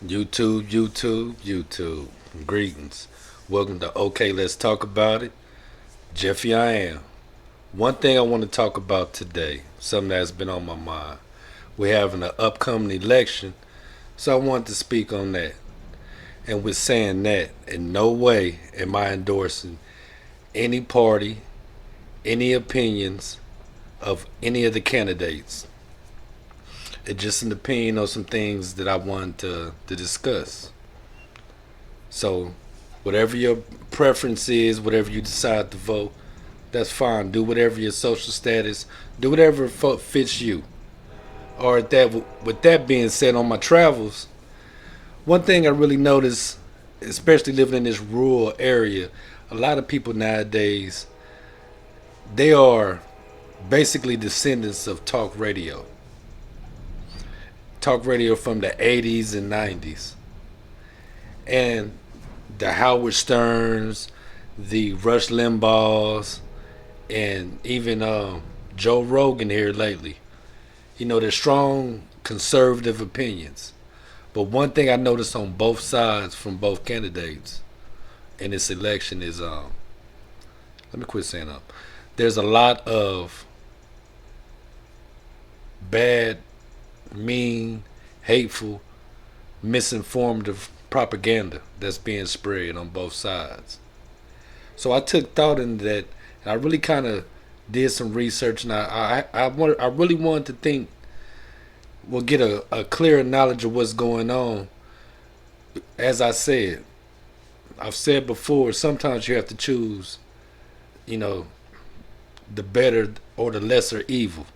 YouTube. Greetings. Welcome to OK, Let's Talk About It. Jeffy, I am. One thing I want to talk about today, something that's been on my mind. We're having an upcoming election, so I wanted to speak on that. And with saying that, in no way am I endorsing any party, any opinions of any of the candidates. It's just an opinion on some things that I wanted to discuss. So, whatever your preference is, whatever you decide to vote, that's fine. Do whatever your social status, do whatever fits you. Or with that being said, on my travels, one thing I really noticed, especially living in this rural area, a lot of people nowadays they are basically descendants of talk radio from the 80s and 90s, and the Howard Sterns, the Rush Limbaughs, and even Joe Rogan here lately. They're strong conservative opinions. But one thing I noticed on both sides from both candidates in this election is let me quit saying up. There's a lot of bad, mean, hateful, misinformative propaganda that's being spread on both sides. So I took thought into that, and I really kind of did some research, and I really wanted to think, well, get a clearer knowledge of what's going on. As I've said before, sometimes you have to choose, you know, the better or the lesser evil.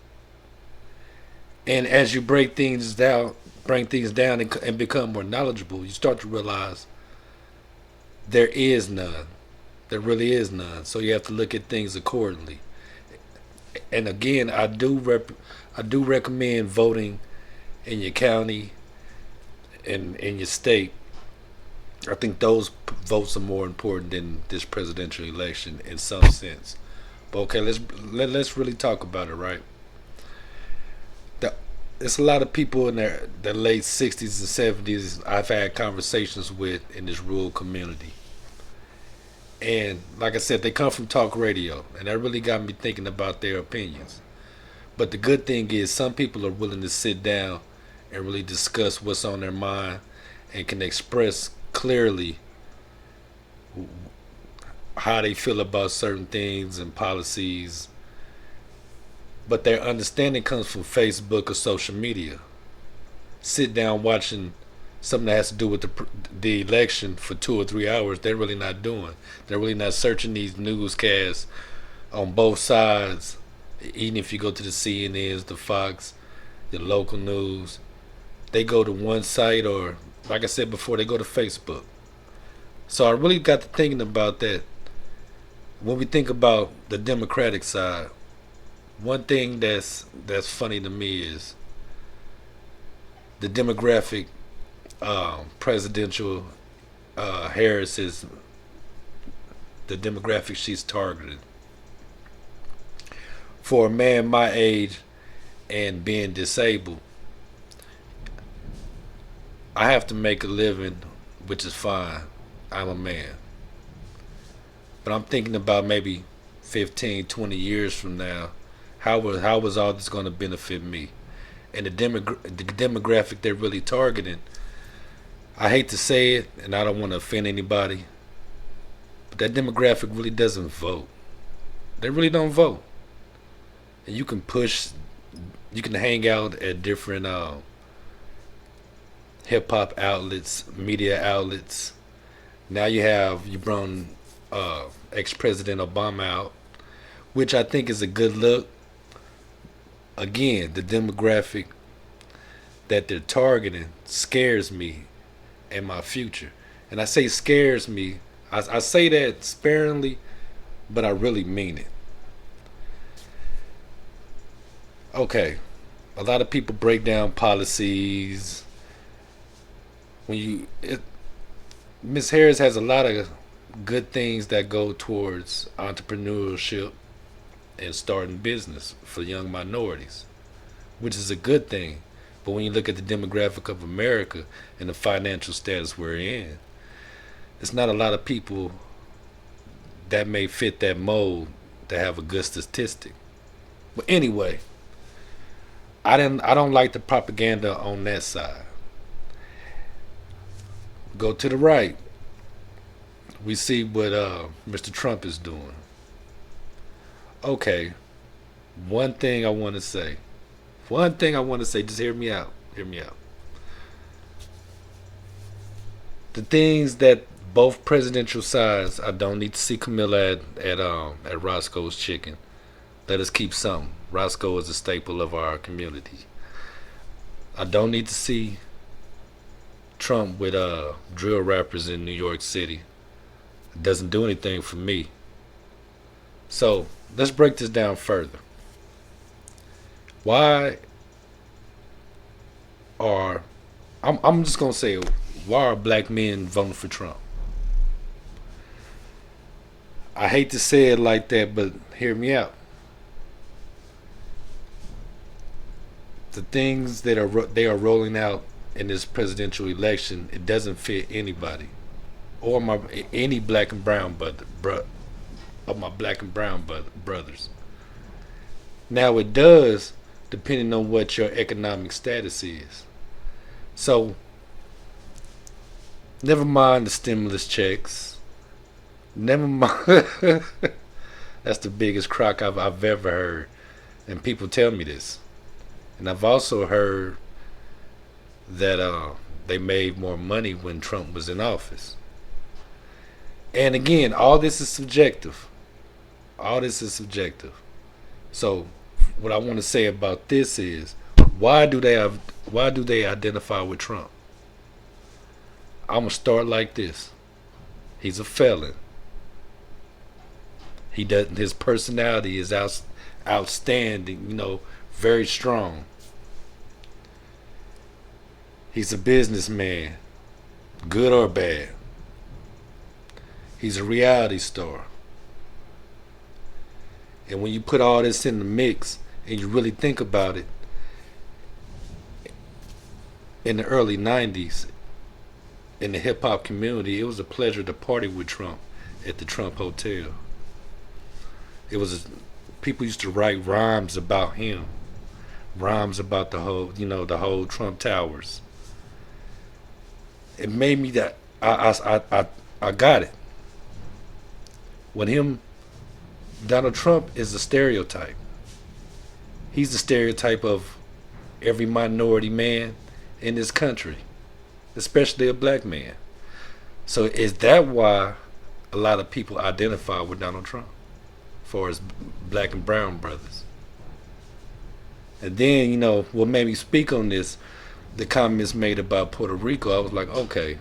And as you bring things down and become more knowledgeable, you start to realize there is none. There really is none. So you have to look at things accordingly. And again, I do recommend voting in your county and in your state. I think those votes are more important than this presidential election in some sense. But okay, let's really talk about it, right? The, there's a lot of people in their late 60s and 70s I've had conversations with in this rural community. And like I said, they come from talk radio, and that really got me thinking about their opinions. But the good thing is, some people are willing to sit down and really discuss what's on their mind and can express clearly how they feel about certain things and policies. But their understanding comes from Facebook or social media. Sit down watching something that has to do with the election for 2 or 3 hours, they're really not doing. They're really not searching these newscasts on both sides. Even if you go to the CNNs, the Fox, the local news, they go to one site, or like I said before, they go to Facebook. So I really got to thinking about that. When we think about the Democratic side, one thing that's funny to me is the demographic presidential Harris is the demographic she's targeted. For a man my age and being disabled, I have to make a living, which is fine. I'm a man. But I'm thinking about maybe 15, 20 years from now, how was all this going to benefit me? And the demographic they're really targeting, I hate to say it, and I don't want to offend anybody, but that demographic really doesn't vote. They really don't vote. And you can hang out at different hip hop outlets, media outlets. Now you brought ex President Obama out, which I think is a good look. Again, the demographic that they're targeting scares me and my future. And I say scares me. I say that sparingly, but I really mean it. Okay, a lot of people break down policies. When you, Miss Harris has a lot of good things that go towards entrepreneurship and starting business for young minorities, which is a good thing. But when you look at the demographic of America and the financial status we're in, it's not a lot of people that may fit that mold to have a good statistic. But anyway, I don't like the propaganda on that side. Go to the right. We see what Mr. Trump is doing. Okay, one thing I want to say. One thing I want to say. Just hear me out. Hear me out. The things that both presidential sides, I don't need to see Camilla at Roscoe's Chicken. Let us keep something. Roscoe is a staple of our community. I don't need to see Trump with drill rappers in New York City. It doesn't do anything for me. So let's break this down further. Why are I'm just gonna say why are black men voting for Trump? I hate to say it like that, but hear me out. The things that they are rolling out in this presidential election, it doesn't fit anybody or any black and brown of my black and brown brothers. Now it does, depending on what your economic status is. So, never mind the stimulus checks. Never mind. That's the biggest crock I've ever heard, and people tell me this. And I've also heard that they made more money when Trump was in office. And again, all this is subjective. All this is subjective. So, what I want to say about this is, why do they identify with Trump? I'm gonna start like this. He's a felon. His personality is outstanding. Very strong. He's a businessman, good or bad. He's a reality star. And when you put all this in the mix and you really think about it, in the early 90s, in the hip hop community, it was a pleasure to party with Trump at the Trump Hotel. People used to write rhymes about him, rhymes about the whole Trump Towers. It made me that I got it. Donald Trump is a stereotype. He's the stereotype of every minority man in this country, especially a black man. So is that why a lot of people identify with Donald Trump, as far as black and brown brothers? And then, what made me speak on this, the comments made about Puerto Rico, I was like, okay,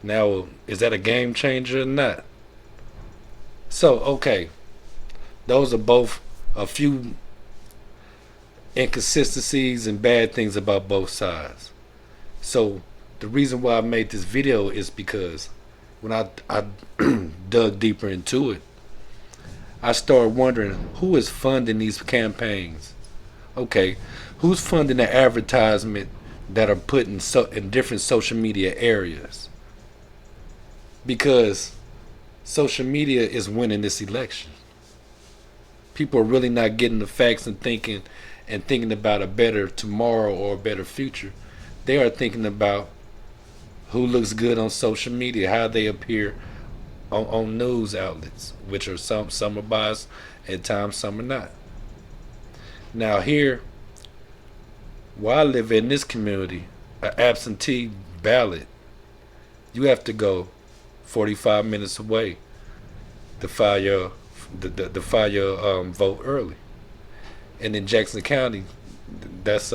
now is that a game changer or not? So, okay, those are both a few inconsistencies and bad things about both sides. So the reason why I made this video is because when I dug deeper into it, I started wondering who is funding these campaigns. Okay, who's funding the advertisement that are put in different social media areas? Because social media is winning this election. People are really not getting the facts and thinking about a better tomorrow or a better future. They are thinking about who looks good on social media, how they appear on news outlets, which are some are biased at times, some are not. Now here, where I live in this community, an absentee ballot, you have to go 45 minutes away to file your vote early. And in Jackson County, that's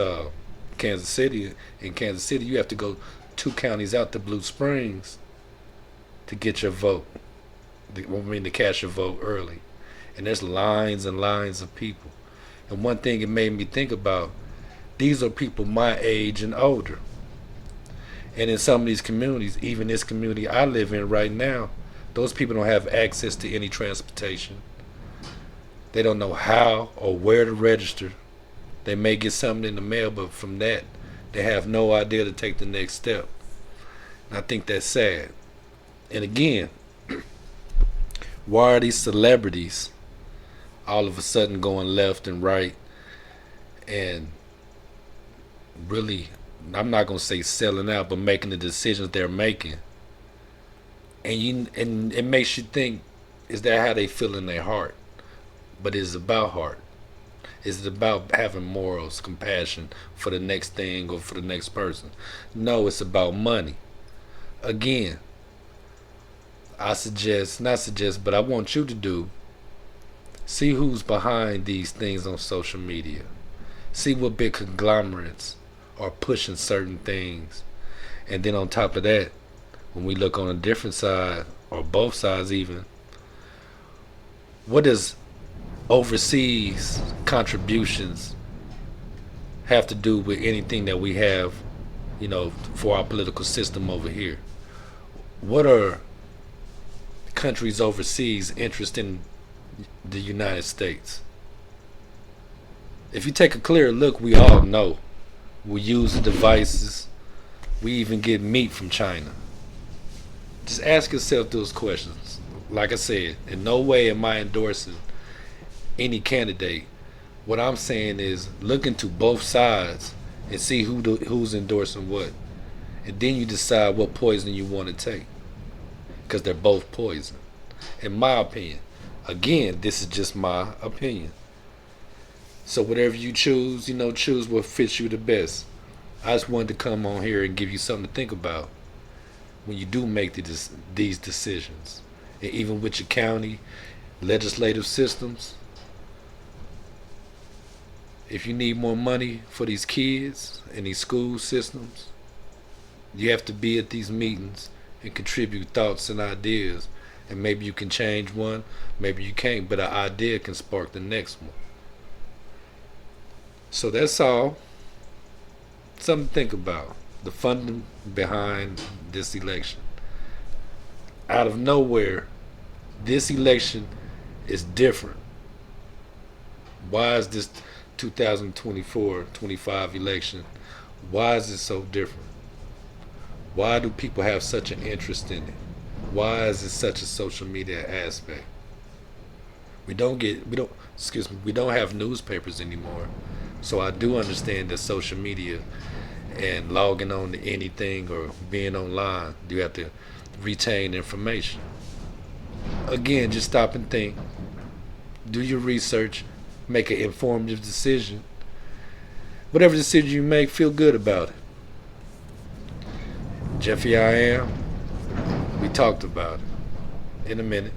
Kansas City. In Kansas City, you have to go 2 counties out to Blue Springs to get your vote. To cast your vote early. And there's lines and lines of people. And one thing it made me think about, these are people my age and older. And in some of these communities, even this community I live in right now, those people don't have access to any transportation. They don't know how or where to register. They may get something in the mail, but from that, they have no idea to take the next step. And I think that's sad. And again, why are these celebrities all of a sudden going left and right and really, I'm not gonna say selling out, but making the decisions they're making? And it makes you think, is that how they feel in their heart? But it's about heart. Is it about having morals, compassion for the next thing or for the next person? No, it's about money. Again, not suggest, but I want you to do, see who's behind these things on social media. See what big conglomerates are pushing certain things. And then on top of that, when we look on a different side, or both sides even, what does overseas contributions have to do with anything that we have, for our political system over here? What are countries overseas interested in the United States? If you take a clear look, we all know we use the devices. We even get meat from China. Just ask yourself those questions. Like I said, in no way am I endorsing any candidate. What I'm saying is look into both sides and see who's endorsing what. And then you decide what poison you want to take. Because they're both poison. In my opinion. Again, this is just my opinion. So whatever you choose, choose what fits you the best. I just wanted to come on here and give you something to think about when you do make these decisions. And even with your county legislative systems, if you need more money for these kids and these school systems, you have to be at these meetings and contribute thoughts and ideas. And maybe you can change one, maybe you can't, but an idea can spark the next one. So that's all. Something to think about. The funding behind this election. Out of nowhere, this election is different. Why is this 2024-25 election, why is it so different? Why do people have such an interest in it? Why is it such a social media aspect? We don't have newspapers anymore. So I do understand that social media and logging on to anything or being online, you have to retain information. Again, just stop and think. Do your research. Make an informed decision. Whatever decision you make, feel good about it. Jeffy I am. We talked about it. In a minute.